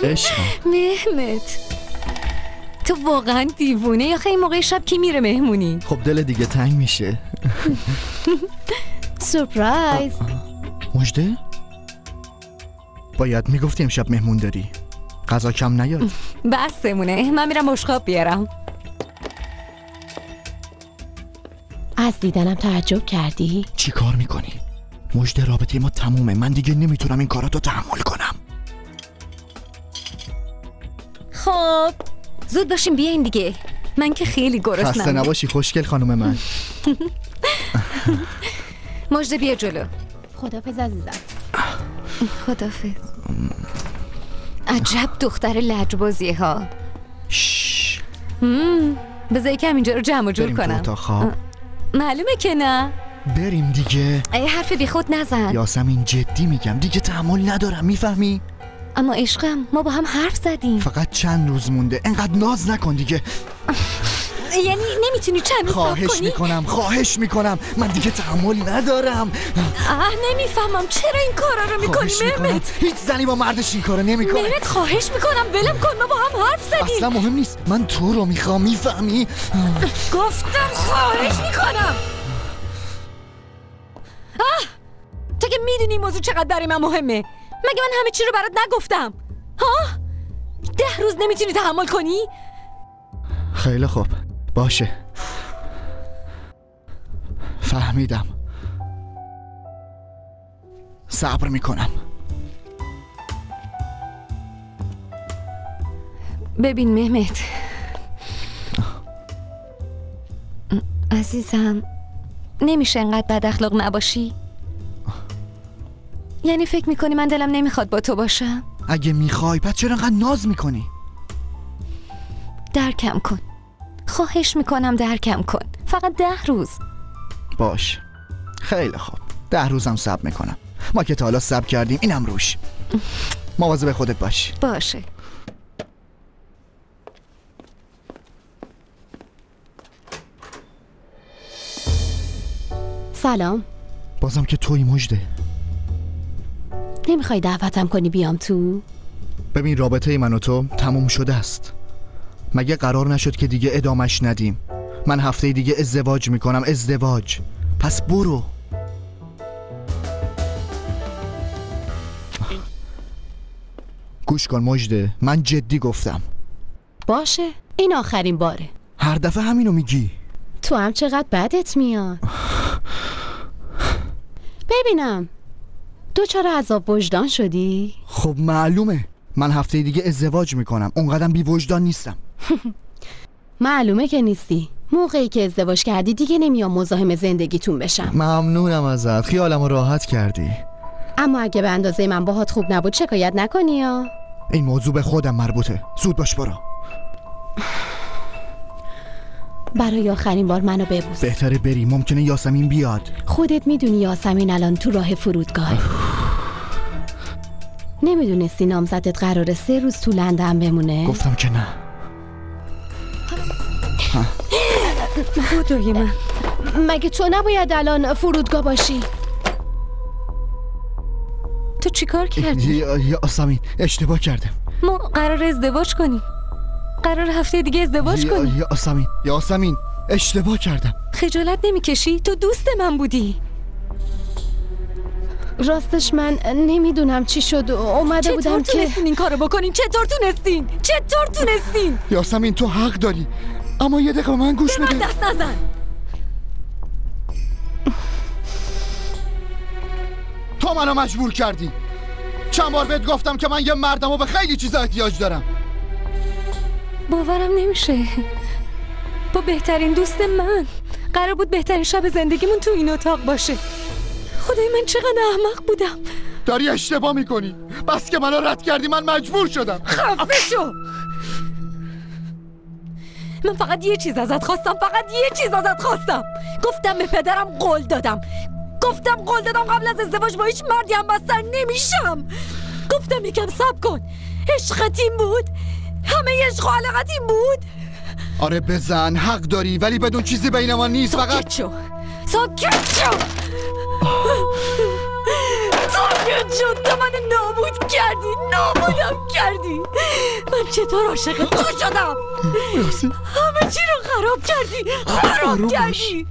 عشقم. مهمت تو واقعا دیوونه یا خیلی موقع شب کی میره مهمونی؟ خب دل دیگه تنگ میشه. سورپرایز. مژده؟ باید میگفتی امشب مهمون داری. غذا کم نیاد. بسمونه، من میرم بشقاب بیارم. از دیدنم تعجب کردی؟ چی کار میکنی؟ مژده رابطه ما تمومه. من دیگه نمیتونم این کاراتو تحمل کنم. خب زود باشیم بیاین دیگه. من که خیلی گرسنم. خسته نباشی خوشگل خانم من. مژده بیا جلو. خدافظ عزیزم. خدافظ. عجب دختر لجبازیه ها. شش. بذار یکم اینجا رو جمع و جور بریم کنم. تو اتاق خواب. معلومه که نه. بریم دیگه. ای حرف بی خود نزن. یاسمین جدی میگم دیگه تحمل ندارم، میفهمی؟ اما عشقم ما با هم حرف زدیم. فققط چند روز مونده. انقدر ناز نکن دیگه. یعنی نمیتونی چند روز صبر کنی؟ خواهش میکنم من دیگه تحمل ندارم. نمیفهمم چرا این کارا رو میکنی مهمت؟ هیچ زنی با مردش این کارو نمیکنه. مهمت خواهش میکنم ولم کن، ما با هم حرف زدیم. اصلا مهم نیست، من تو رو میخوام، میفهمی؟ گفتم خواهش میکنم. تو که میدونی این موضوع چقدر برای من مهمه. مگه من همه چی رو برات نگفتم؟ 10 روز نمیتونی تحمل کنی؟ خیلی خوب باشه، فهمیدم، صبر میکنم. ببین مهمت عزیزم، نمیشه انقدر بد اخلاق نباشی. یعنی فکر میکنی من دلم نمیخواد با تو باشم؟ اگه میخوای پس چرا انقدر ناز میکنی؟ درکم کن، خواهش میکنم درکم کن. فقط 10 روز. باش خیلی خوب، 10 روزم صبر میکنم. ما که تا حالا صبر کردیم، اینم روش. مواظب خودت باش. باشه. سلام. بازم که توی مژده. نمیخوای دعوتم کنی بیام تو؟ ببین رابطه من و تو تموم شده است. مگه قرار نشد که دیگه ادامش ندیم؟ من هفته دیگه ازدواج میکنم. ازدواج. پس برو. گوش کن مژده، من جدی گفتم. باشه، این آخرین باره. هر دفعه همینو میگی. تو هم چقدر بدت میاد. ببینم دوچار عذاب وجدان شدی؟ خب معلومه، من هفته دیگه ازدواج میکنم. اونقدرم بی وجدان نیستم. معلومه که نیستی. موقعی که ازدواج کردی دیگه نمیام مزاحم زندگیتون بشم. ممنونم ازت، خیالمو راحت کردی. اما اگه به اندازه من باهات خوب نبود شکایت نکنی یا؟ این موضوع به خودم مربوطه. زود باش برو. برای آخرین بار منو ببوس. بهتره بری، ممکنه یاسمین بیاد. خودت میدونی یاسمین الان تو راه فرودگاه. نمیدونستی نامزدت قراره 3 روز تو لندن بمونه؟ گفتم که نه. خدای من، مگه تو نباید الان فرودگاه باشی؟ تو چیکار کردی؟ یاسمین اشتباه کردم. ما قرار ازدواج کنیم. قرار هفته دیگه ازدواج کنیم. یاسمین اشتباه کردم. خجالت نمیکشی؟ تو دوست من بودی. راستش من نمیدونم چی شد. اومده بودم که چطور تونستین این کارو بکنین؟ چطور تونستین؟ یاسمین تو حق داری، اما یه دقیقه من گوش بده. به من دست نزن. تو منو مجبور کردی. چند بار بهت گفتم که من یه مردم و به خیلی چیزا احتیاج دارم. باورم نمیشه. با بهترین دوست من قرار بود بهترین شب زندگیمون تو این اتاق باشه. خدای من چقدر احمق بودم. داری اشتباه میکنی. بس که منو رد کردی من مجبور شدم. خفه شو. من فقط یه چیز ازت خواستم. گفتم به پدرم قول دادم قبل از ازدواج با هیچ مردی هم بستر نمیشم. گفتم یکم صبر کن. عشقت این بود؟ همه عشق و علاقت این بود؟ آره بزن، حق داری، ولی بدون چیزی بین ما نیست. فقط ساکت شو. جون تو من نابود کردی، نابودم کردی. من چطور عاشق تو شدم؟ همه چی رو خراب کردی، خراب کردی.